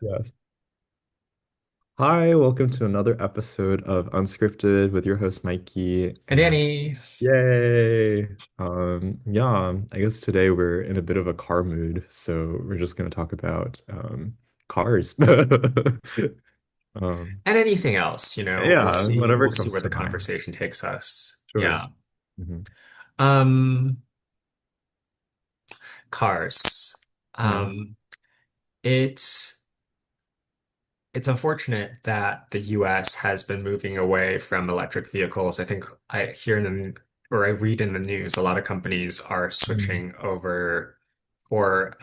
Yes. Hi, welcome to another episode of Unscripted with your host Mikey. And And Danny, yay! Yeah, I guess today we're in a bit of a car mood, so we're just gonna talk about cars. Um, and anything else, we'll yeah, see. whatever We'll see comes where to the mind. conversation takes us. Sure. Yeah. Hmm. Um, Cars. Yeah. Um, it's it's unfortunate that the US has been moving away from electric vehicles. I think I hear in the or I read in the news a lot of companies are Mm. switching over or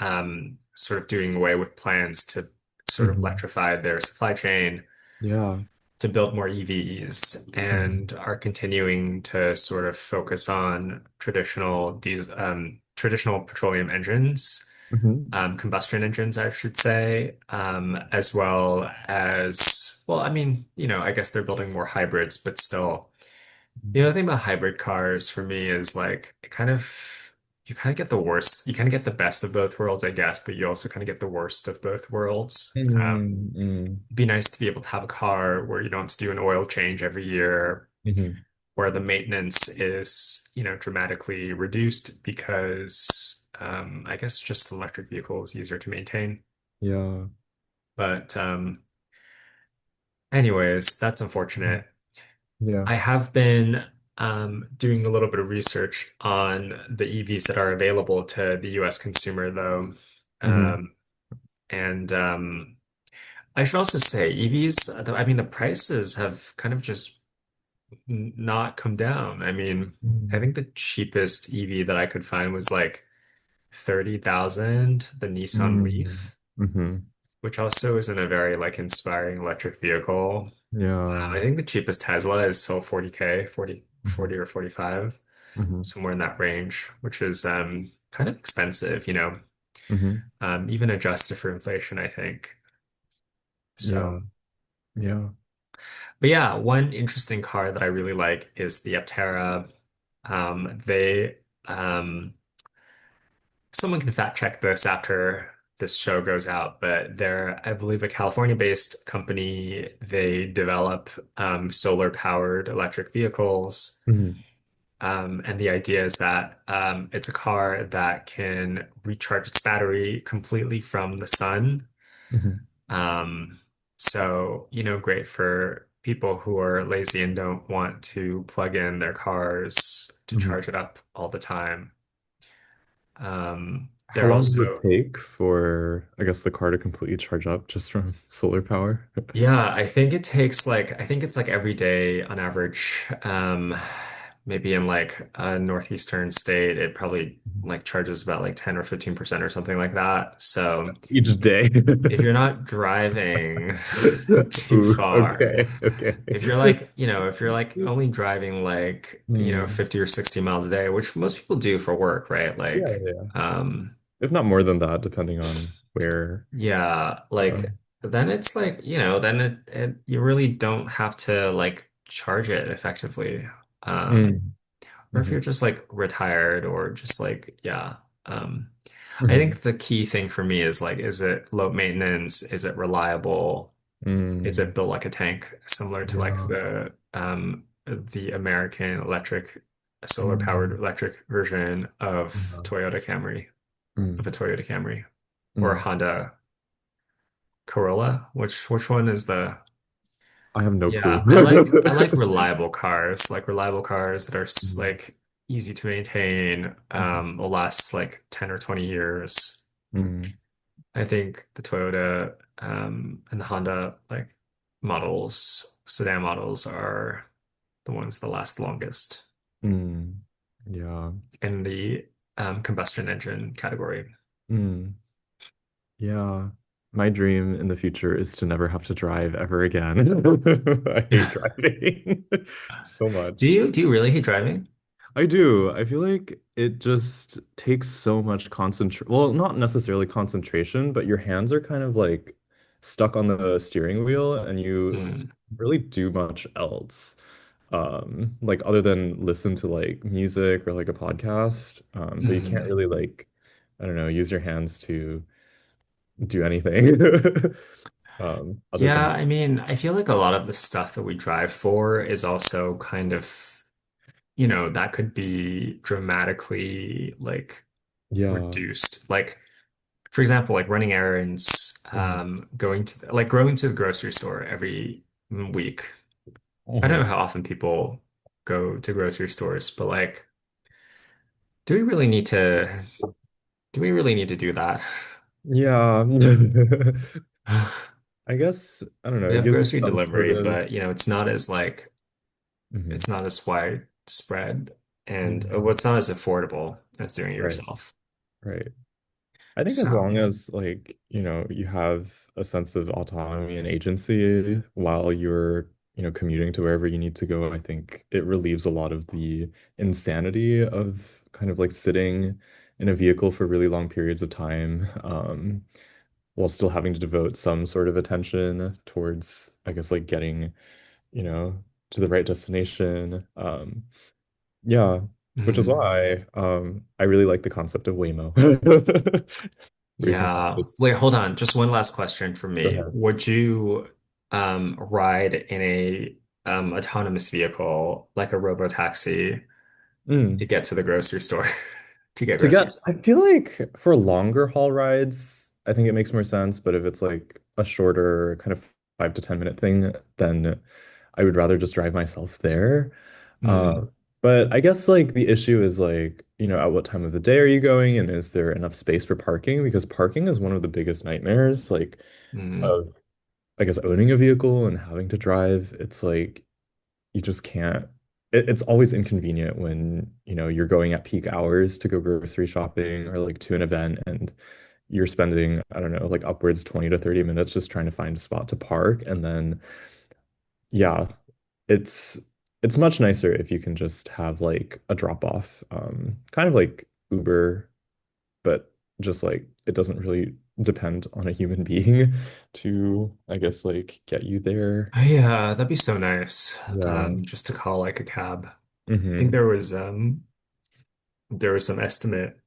sort of doing away with plans to sort of Hmm. electrify their supply chain Yeah. to build more EVs Hmm. and are continuing to sort of focus on traditional petroleum engines, Hmm. combustion engines, I should say, as well as, well, I mean, I guess they're building more hybrids, but still, the thing about hybrid cars for me is like you kind of get the worst, you kind of get the best of both worlds, I guess, but you also kind of get the worst of both worlds. Hmm. Be nice to be able to have a car where you don't have to do an oil change every year, Hmm. where the maintenance is, dramatically reduced because I guess just an electric vehicle is easier to maintain. Yeah. But anyways, that's Mhm. unfortunate. Yeah. I have been doing a little bit of research on the EVs that are available to the US consumer, though. Hmm. Um, and I should also say EVs, I mean, the prices have kind of just not come down. I mean, I think the cheapest EV that I could find was like 30,000, the Nissan Mm. Leaf, Hmm. which also isn't a very like inspiring electric vehicle. I Yeah. think the cheapest Tesla is still 40K, 40, Hmm. 40 or 45, Hmm. somewhere in that range, which is kind of expensive, Hmm. even adjusted for inflation, I think. So, Yeah. Yeah. but yeah, one interesting car that I really like is the Aptera. They Someone can fact check this after this show goes out, but they're, I believe, a California-based company. They develop solar-powered electric vehicles. Hmm. And the idea is that it's a car that can recharge its battery completely from the sun. Hmm. Um, so, great for people who are lazy and don't want to plug in their cars to Hmm. charge it up all the time. How They're long does it also take for, I guess, the car to completely charge up just from solar power? Yeah, I think it's like every day on average. Maybe in like a northeastern state, it probably like charges about like 10 or 15% or something like that. So Each day. if you're not driving too Ooh, far, okay, okay. if you're like only driving like, Hmm. 50 or 60 miles a day, which most people do for work, right? Yeah, Like, yeah. um, If not more than that, depending on where. yeah, Uh, like then it's like, then you really don't have to like charge it effectively. Um, mm, or if hmm. you're just like retired or just like, yeah. Um, I Hmm. think the key thing for me is like, is it low maintenance? Is it reliable? Is Mm, it built like a tank, similar to like yeah. the American electric solar powered Mm, electric version of yeah. A Mm, Toyota Camry or a mm. Honda Corolla? Which one is the I have no clue. Yeah, I like reliable cars that are Mm, like easy to maintain, mhm, will last like 10 or 20 years. mm, I think the Toyota and the Honda like sedan models are the ones that last the longest mm. Yeah. in the combustion engine category. Mm, yeah. My dream in the future is to never have to drive ever again. I hate driving so much. Do you really hate driving? I do. I feel like it just takes so much concentration. Well, not necessarily concentration, but your hands are kind of like stuck on the steering wheel and you Hmm. really do much else. Like other than listen to like music or like a podcast. But you can't Hmm. really like, I don't know, use your hands to do anything other Yeah, than I mean, I feel like a lot of the stuff that we drive for is also kind of, that could be dramatically like yeah. reduced. Like, for example, like running errands, Mhm. going to the grocery store every week. I don't know Mhm. how often people go to grocery stores, but like, do we really need to do we really need to do that? Yeah. I guess I don't know. We It have gives you grocery some sort delivery, of but it's not as like mhm. it's not as widespread and Yeah. well, it's not as affordable as doing it Right. yourself. Right. I think as So, long as like, you have a sense of autonomy and agency while you're, commuting to wherever you need to go, I think it relieves a lot of the insanity of kind of like sitting in a vehicle for really long periods of time, while still having to devote some sort of attention towards, I guess, like getting, you know, to the right destination. Yeah, which is mm, why I really like the concept of Waymo. Where you can yeah. Wait, just hold on. Just one last question for go me. ahead. Would you ride in a autonomous vehicle like a robo taxi to Mm. get to the grocery store to get To get, groceries? I feel like for longer haul rides, I think it makes more sense. But if it's like a shorter kind of 5 to 10 minute thing, then I would rather just drive myself there. Uh, Mm, but I guess like the issue is like, at what time of the day are you going and is there enough space for parking? Because parking is one of the biggest nightmares, like mm. of I guess owning a vehicle and having to drive. It's like you just can't. It's always inconvenient when, you're going at peak hours to go grocery shopping or like to an event and you're spending, I don't know, like upwards 20 to 30 minutes just trying to find a spot to park. And then, yeah, it's it's much nicer if you can just have like a drop off, kind of like Uber, but just like it doesn't really depend on a human being to, I guess, like get you there. Yeah, that'd be so nice. Yeah. Just to call like a cab. I think Hmm. there was some estimate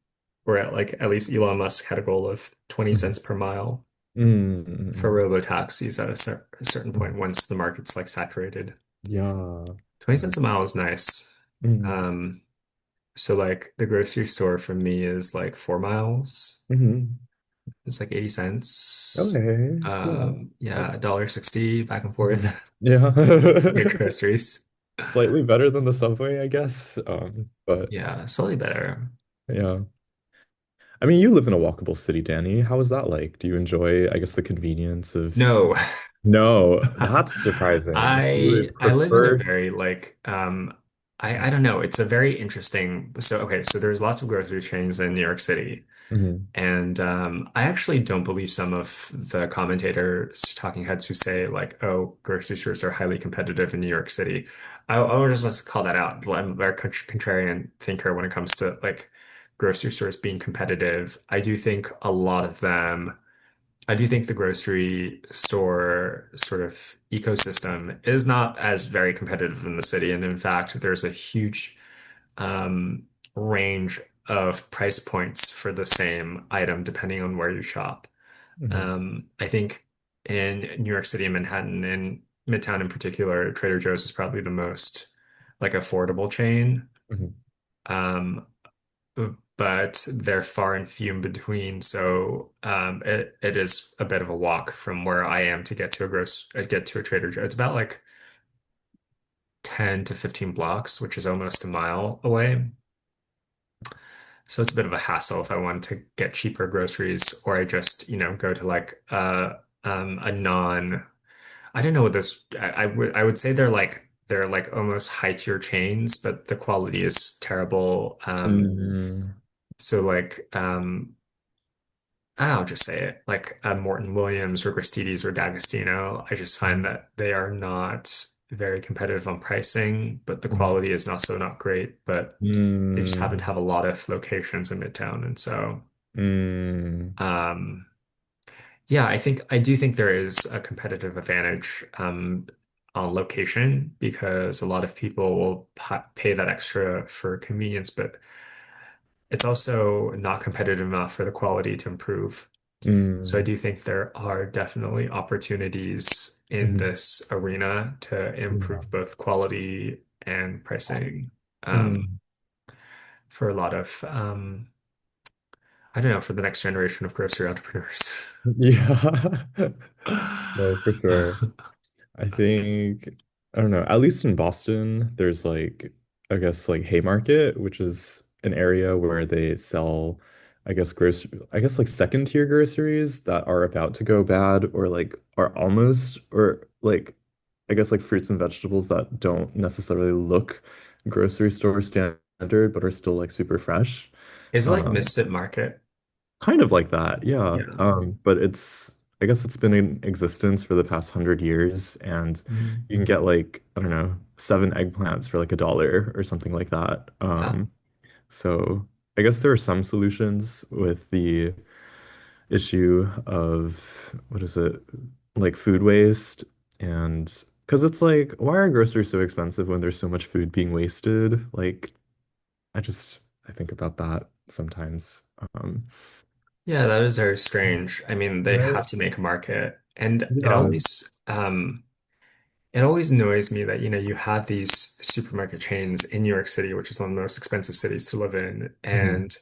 where at least Elon Musk had a goal of 20 Hmm. cents per mile for Mm. robo taxis at a certain point once the market's like saturated. Yeah. 20 Yeah. cents a mile is nice. Mm. Um, so like the grocery store for me is like 4 miles. Hmm. It's like 80 cents. Okay. Yeah. Yeah, That's $1.60 back and mhm. forth Yeah. to get groceries. Slightly better than the subway, I guess. But Yeah, slightly better. yeah. I mean, you live in a walkable city, Danny. How is that like? Do you enjoy, I guess, the convenience of No. no, that's surprising. You would I live in a prefer very I don't know, it's a very interesting so there's lots of grocery chains in New York City. Mhm. And I actually don't believe some of the commentators, talking heads who say like, oh, grocery stores are highly competitive in New York City. I would just let's call that out. I'm a very contrarian thinker when it comes to like grocery stores being competitive. I do think the grocery store sort of ecosystem is not as very competitive in the city. And in fact, there's a huge um, range of price points for the same item depending on where you shop. Mhm. I think in New York City and Manhattan, in Midtown in particular, Trader Joe's is probably the most like affordable chain. Mhm. Um, but they're far and few in between. So it is a bit of a walk from where I am to get to a Trader Joe. It's about like 10 to 15 blocks, which is almost a mile away. So it's a bit of a hassle if I want to get cheaper groceries, or I just, go to like a non I don't know what those I would say they're like almost high tier chains, but the quality is terrible. Mhm. So like I'll just say it, like Morton Williams or Gristedes or D'Agostino, I just find that they are not very competitive on pricing, but the Mhm. quality is also not great, but they just happen to Mhm. have a lot of locations in Midtown. And so, Mhm. um, yeah, I do think there is a competitive advantage on location because a lot of people will pay that extra for convenience, but it's also not competitive enough for the quality to improve. So I Mm, do think there are definitely opportunities in mhm. this arena to Yeah. improve both quality and pricing Mm, for a lot of, I don't know, for the next generation of grocery entrepreneurs. yeah. No, for sure. I think, I don't know, at least in Boston, there's like, I guess like Haymarket, which is an area where they sell, I guess like second tier groceries that are about to go bad or like are almost, or like, I guess like fruits and vegetables that don't necessarily look grocery store standard, but are still like super fresh. Is it like Um, Misfit Market? Kind of like that, yeah. Yeah. But I guess it's been in existence for the past 100 years, and Mhm. you can get like, I don't know, 7 eggplants for like $1 or something like that. Wow. So I guess there are some solutions with the issue of what is it, like food waste, and because it's like, why are groceries so expensive when there's so much food being wasted? Like, I think about that sometimes. Yeah, that is very strange. I mean, they Right? have to make a market, and Yeah. it always annoys me that, you have these supermarket chains in New York City, which is one of the most expensive cities to live in, Mhm. and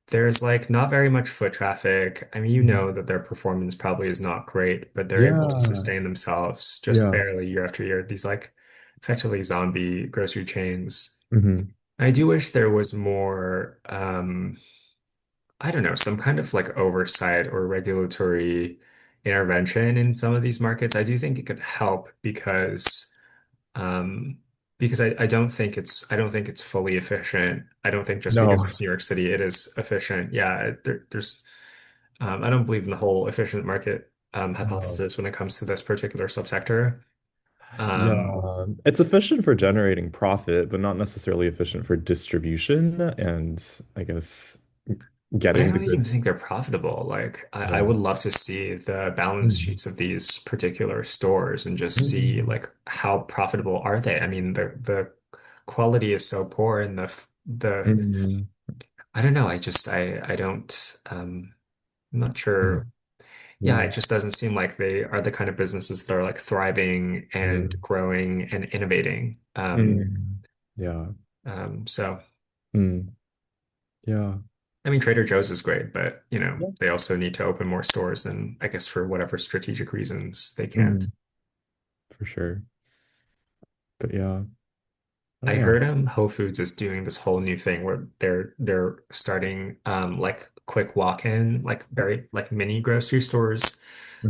there's like not very much foot traffic. I mean, you Mhm. know that their performance probably is not great, but they're able to Yeah. sustain themselves just Yeah. barely year after year. These like effectively zombie grocery chains. Hmm. I do wish there was more, I don't know, some kind of like oversight or regulatory intervention in some of these markets. I do think it could help um, I don't think it's fully efficient. I don't think just because No. it's New York City, it is efficient. Yeah, there's I don't believe in the whole efficient market No. hypothesis when it comes to this particular subsector. Um, Yeah. It's efficient for generating profit, but not necessarily efficient for distribution and I guess but I getting the don't even goods. think they're profitable. Like, I Yeah. would love to see the balance Mm. sheets of these particular stores and just see Mm. like how profitable are they? I mean, the quality is so poor and the Mm. I don't know. I don't I'm not Mm. sure. Yeah, it Mm. just doesn't seem like they are the kind of businesses that are like thriving and Mm. growing and innovating. Mm. Yeah. So Mm. Yeah. I mean, Trader Joe's is great, but Yeah. they also need to open more stores, and I guess for whatever strategic reasons they can't. Mm. For sure. But yeah, I don't I know. heard Whole Foods is doing this whole new thing where they're starting like quick walk-in, like very like mini grocery stores.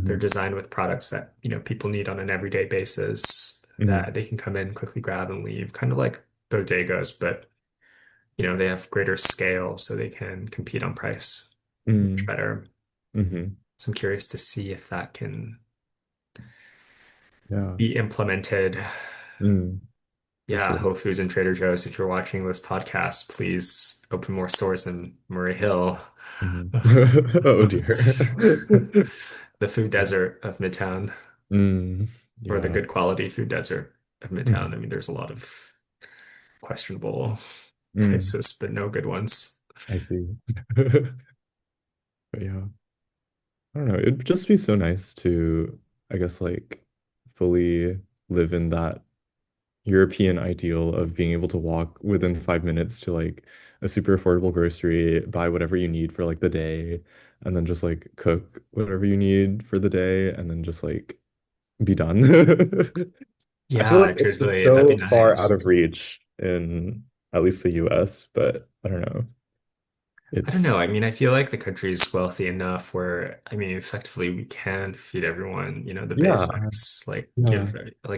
They're Hmm. designed with products that, people need on an everyday basis Hmm. that they can come in, quickly grab and leave, kind of like bodegas, but they have greater scale so they can compete on price much Mm. better. Hmm. So I'm curious to see if that can Yeah. be implemented. Mm. For Yeah, sure. Whole Foods and Trader Joe's, if you're watching this podcast, please open more stores in Murray Hill. Mhm. Oh dear. The food desert of Midtown, Mm, or the yeah. good quality food desert of Midtown. Mhm. I mean, there's a lot of questionable Mm, places, but no good ones. I see. But yeah, I don't know. It'd just be so nice to, I guess, like fully live in that European ideal of being able to walk within 5 minutes to like a super affordable grocery, buy whatever you need for like the day, and then just like cook whatever you need for the day, and then just like be done. I feel Yeah, like it's just truthfully, that'd be so far out nice. of reach in at least the US, but I don't know. I don't know. It's I mean, I feel like the country is wealthy enough where, I mean, effectively we can feed everyone, the yeah, basics, like yeah.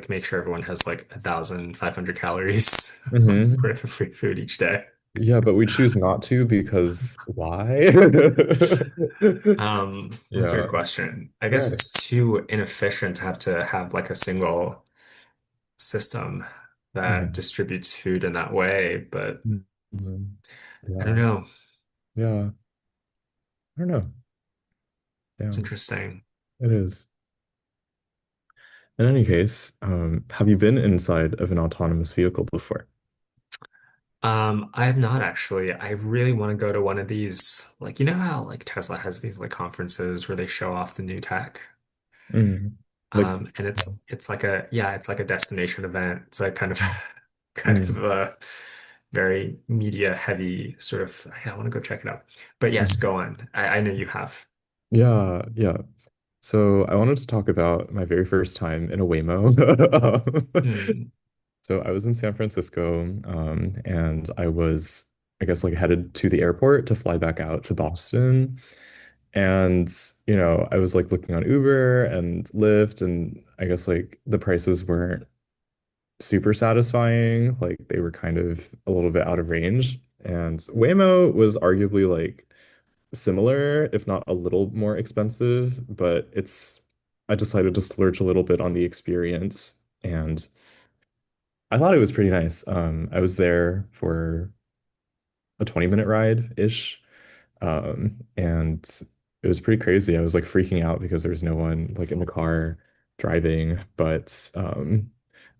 make sure everyone has like 1,500 calories Hmm. worth of free food each day. Yeah, but we choose not to because why? That's a Yeah, good question. I guess right. it's too inefficient to have like a single system that Hmm. distributes food in that way, but Hmm. I don't Yeah, know. yeah. I don't know. It's Yeah, interesting. it is. In any case, have you been inside of an autonomous vehicle before? I have not actually. I really want to go to one of these, like you know how like Tesla has these like conferences where they show off the new tech. Mm. Like, And it's like a yeah, it's like a destination event. It's like kind of kind of mm, a very media heavy sort of yeah, I want to go check it out. But yes, mm. go on. I know you have. Yeah, yeah. So I wanted to talk about my very first time in a Waymo. Mm, So I was in San Francisco, and I was, I guess, like headed to the airport to fly back out to Boston. And, I was like looking on Uber and Lyft, and I guess like the prices weren't super satisfying. Like they were kind of a little bit out of range. And Waymo was arguably like similar, if not a little more expensive, but I decided to splurge a little bit on the experience. And I thought it was pretty nice. I was there for a 20-minute ride-ish. And it was pretty crazy. I was like freaking out because there was no one like in the car driving, but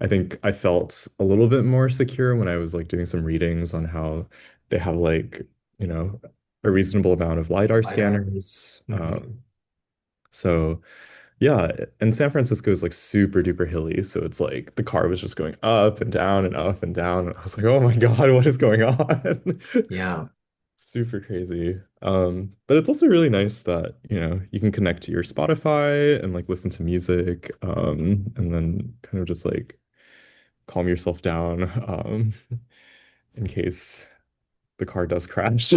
I think I felt a little bit more secure when I was like doing some readings on how they have like, you know, a reasonable amount of LiDAR LiDAR. scanners. Hmm. So yeah, and San Francisco is like super duper hilly, so it's like the car was just going up and down and up and down. And I was like, oh my God, what is going on? Yeah. Super crazy. But it's also really nice that, you can connect to your Spotify and like listen to music, and then kind of just like calm yourself down, in case the car does crash.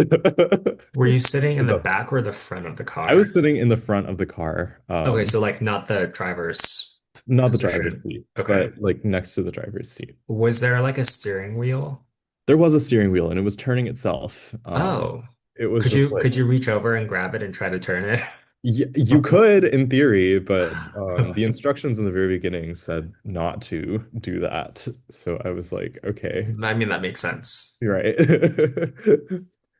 Were you sitting in It the doesn't. back or the front of the I was car? sitting in the front of the car, Okay, so like not the driver's not the driver's position. seat, Okay. but like next to the driver's seat. Was there like a steering wheel? There was a steering wheel and it was turning itself. Oh, It was just like, could you reach over and grab it and try to turn it? you could in theory, but the instructions in the very beginning said not to do that. So I was like, okay, I mean, that makes sense. you're right.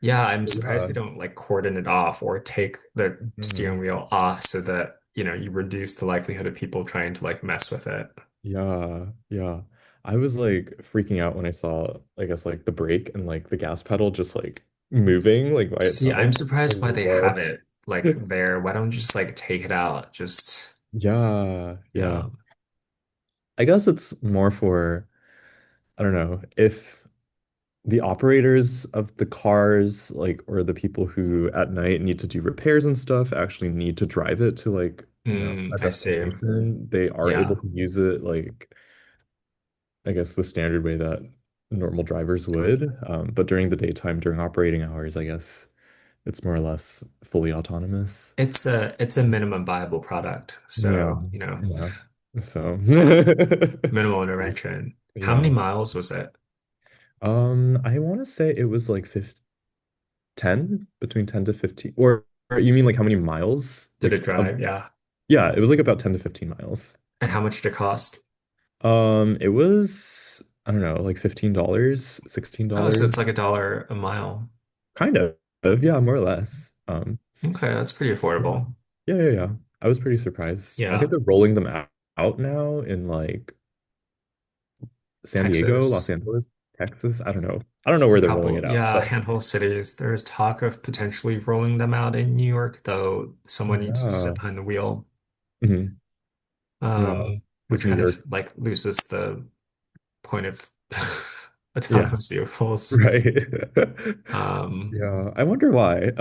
Yeah, I'm surprised Yeah. they don't like cordon it off or take the steering Mhm. wheel off so that, you reduce the likelihood of people trying to like mess with it. Yeah, yeah. I was like freaking out when I saw, I guess, like the brake and like the gas pedal just like moving like by See, I'm itself. I surprised was why like, they have whoa. it like there. Why don't you just like take it out? Just, Yeah, yeah. yeah. I guess it's more for, I don't know, if the operators of the cars, like, or the people who at night need to do repairs and stuff actually need to drive it to like, a I see. destination, they are able Yeah. to use it like, I guess the standard way that normal drivers would. But during the daytime, during operating hours, I guess it's more or less fully autonomous. It's a minimum viable product. Yeah, So, yeah. So, minimal intervention. How many yeah. miles was it? I want to say it was like 15, 10, between 10 to 15. Or you mean like how many miles? Did it Like, drive? Yeah. yeah, it was like about 10 to 15 miles. And how much did it cost? It was, I don't know, like $15, Oh, so it's $16. like $1 a mile. Kind of, yeah, more or less. Okay, that's pretty Yeah. affordable. Yeah, yeah, yeah. I was pretty surprised. I think Yeah. they're rolling them out now in like San Diego, Los Texas, Angeles, Texas. I don't know. I don't know a where they're rolling couple, it out, yeah, a but handful of cities. There's talk of potentially rolling them out in New York, though someone needs to sit yeah. behind the wheel, Mhm. Yeah. Because which New kind of York, like loses the point of yeah, autonomous vehicles. right. Um, Yeah. I wonder why.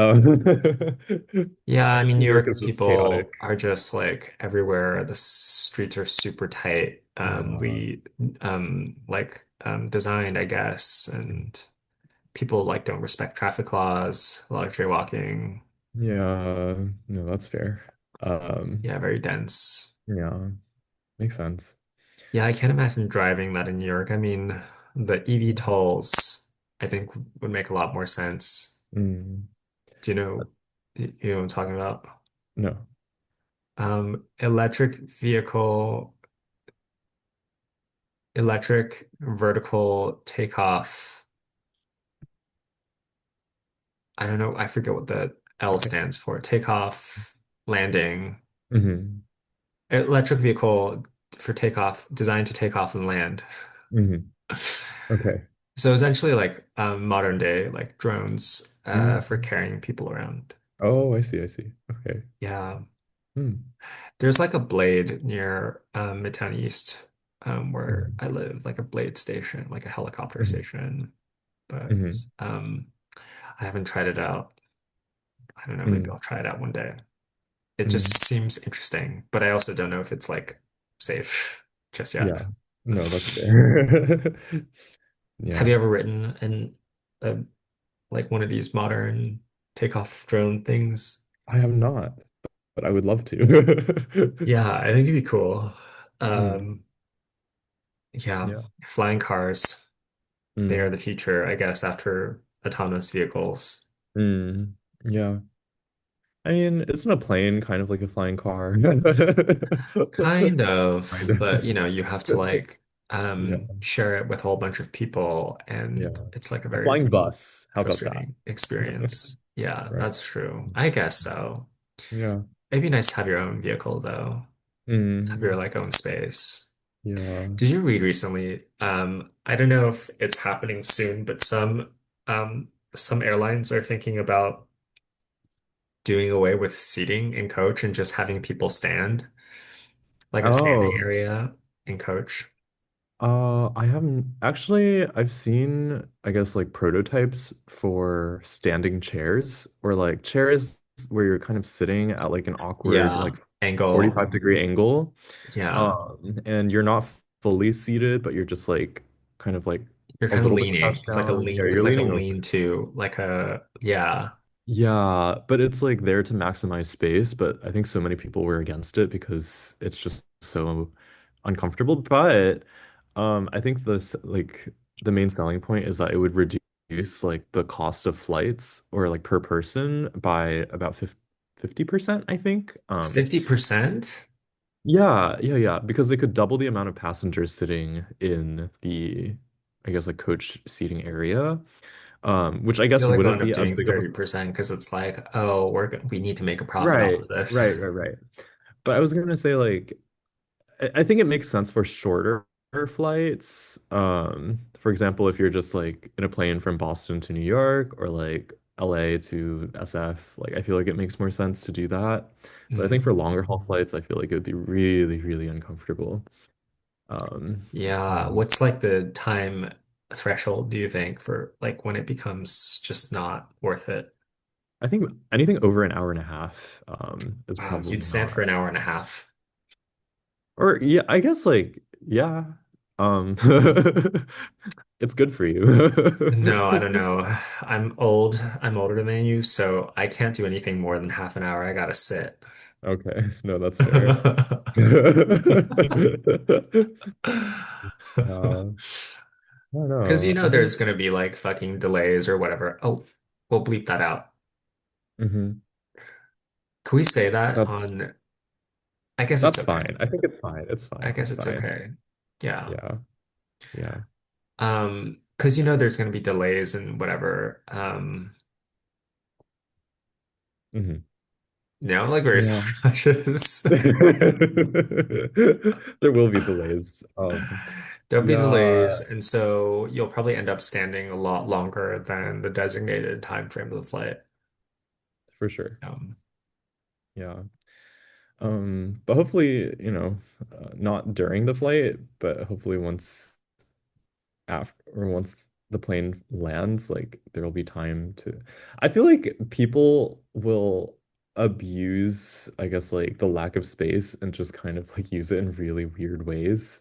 yeah, I mean, New New York is York just chaotic. people are just like everywhere. The streets are super tight, Yeah. designed, I guess, and people like don't respect traffic laws, a lot of jaywalking. Yeah. No, that's fair. Yeah, very dense. Yeah, makes sense. Yeah, I can't imagine driving that in New York. I mean, the EV tolls, I think, would make a lot more sense. Mm. Do you know, you know what I'm talking about? No. Electric vehicle, electric vertical takeoff. I don't know. I forget what the L Okay. stands for. Takeoff, landing. Hmm. Electric vehicle for takeoff, designed to take off and land. Hmm. Okay. So essentially like modern day like drones for Mm. carrying people around. Oh, I see, I see. Okay. Yeah. Mm. There's like a Blade near Midtown East where Mhm. I live, like a Blade station, like a helicopter Mhm. station. But Mhm. I haven't tried it out. I don't know, maybe Mm. I'll try it out one day. It Mm. just seems interesting, but I also don't know if it's like safe just yet. Yeah. No, that's fair. Have Yeah. you ever written in a, like one of these modern takeoff drone things? I have not, but I would love to. Yeah, I think it'd be cool. Mm. Um, yeah, Yeah. flying cars, they are Mm. the future, I guess, after autonomous vehicles. Mm. Yeah. I mean, isn't a plane kind of like a flying car? Kind Kind of, but you know, you have to of. like Yeah. share it with a whole bunch of people, Yeah. and it's like a A very flying bus. How about that? frustrating experience. Yeah, Right. that's true. I guess so. Yeah. It'd be nice to have your own vehicle though, to have your Mm. like own space. Yeah. Did you read recently? I don't know if it's happening soon, but some airlines are thinking about doing away with seating in coach and just having people stand, like a standing Oh. area in coach. I haven't actually. I've seen, I guess, like prototypes for standing chairs or like chairs where you're kind of sitting at like an awkward, Yeah, like angle. 45-degree angle. Yeah. And you're not fully seated, but you're just like kind of like You're a kind of little bit leaning. crouched down. Yeah, It's you're like a leaning over. lean to, like a, yeah. Yeah, but it's like there to maximize space, but I think so many people were against it because it's just so uncomfortable. But I think the main selling point is that it would reduce like the cost of flights or like per person by about 50%, I think. 50%? Yeah, because they could double the amount of passengers sitting in the, I guess, like coach seating area, which I I guess feel like we'll wouldn't end up be as doing big of a 30% because it's like, oh, we need to make a profit off right, of this. right. But I was gonna say like I think it makes sense for shorter flights. For example, if you're just like in a plane from Boston to New York or like LA to SF, like I feel like it makes more sense to do that. But I think Mm. for longer haul flights, I feel like it would be really, really uncomfortable. Yeah. Yeah. What's like the time threshold, do you think, for like when it becomes just not worth it? I think anything over an hour and a half, is Wow, probably you'd stand for not. an hour and a half. Or yeah, I guess like yeah. Um, it's good for you. No, I don't know. I'm old. I'm older than you, so I can't do anything more than half an hour. I gotta sit. Okay, no, that's fair. Yeah, I don't Because you know. know I think there's gonna be like fucking delays or whatever. Oh, we'll bleep that out. mhm, Can we say that that's on? I guess it's that's okay. fine. I think it's fine. It's I fine. guess It's it's fine. okay. Yeah. Yeah, yeah. Because you know there's gonna be delays and whatever. Hmm. Now I'm like very Yeah. self-conscious. There will be delays. There'll be delays, Yeah, and so you'll probably end up standing a lot longer than the designated time frame of the flight. for sure. Um, Yeah. But hopefully, not during the flight, but hopefully once the plane lands, like there will be time to. I feel like people will abuse, I guess, like the lack of space and just kind of like use it in really weird ways.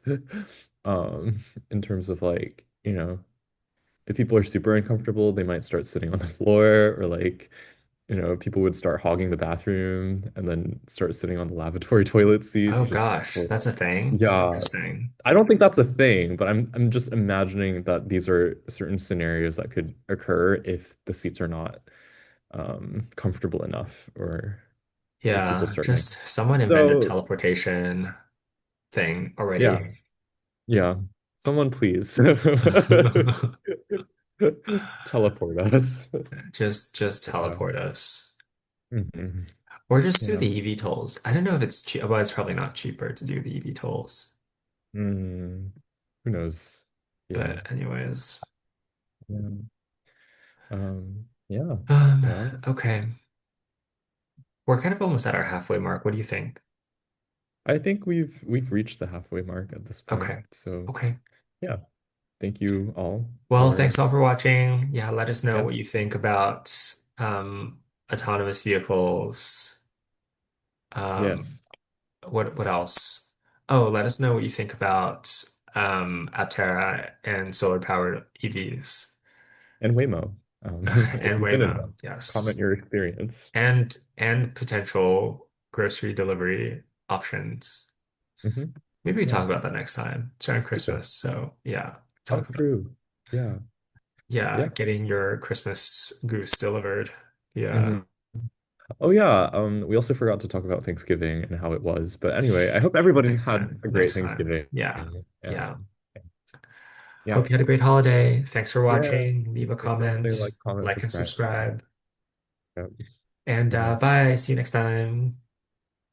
Um, in terms of like, if people are super uncomfortable, they might start sitting on the floor or like people would start hogging the bathroom and then start sitting on the lavatory toilet seat oh just gosh, for that's a thing. yeah. Interesting. I don't think that's a thing, but I'm just imagining that these are certain scenarios that could occur if the seats are not comfortable enough or if people Yeah, start getting just someone invented so teleportation thing yeah, already. yeah. Someone please teleport us. Just Yeah. teleport us. Mhm. Or just do Yeah. the EV tolls. I don't know if it's cheap. Well, it's probably not cheaper to do the EV tolls. Mm. Who knows? Yeah. But anyways. Yeah. Yeah. Um, Well, okay. We're kind of almost at our halfway mark. What do you think? I think we've reached the halfway mark at this point. Okay. So Okay. yeah, thank you all Well, thanks for all for watching. Yeah, let us know yeah. what you think about autonomous vehicles. Um, Yes. what else? Oh, let us know what you think about Aptera and solar powered EVs And Waymo. If and you've been in Waymo. them, comment Yes. your experience. And potential grocery delivery options. Hmm. Maybe we Yeah, talk about that next time. It's around we could. Christmas, so yeah, Oh, talk about true. Yeah. yeah, Yeah. getting your Christmas goose delivered. Yeah. Hmm. Oh yeah. We also forgot to talk about Thanksgiving and how it was. But anyway, I hope everybody Next had time. a great Next time. Thanksgiving. Yeah. Yeah. And yeah. Hope you had a great holiday. Thanks for Yeah. watching. Leave a Definitely comment, like, comment, like and subscribe. subscribe. Yeah. And Yeah. bye. See you next time.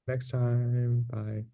Next time. Bye.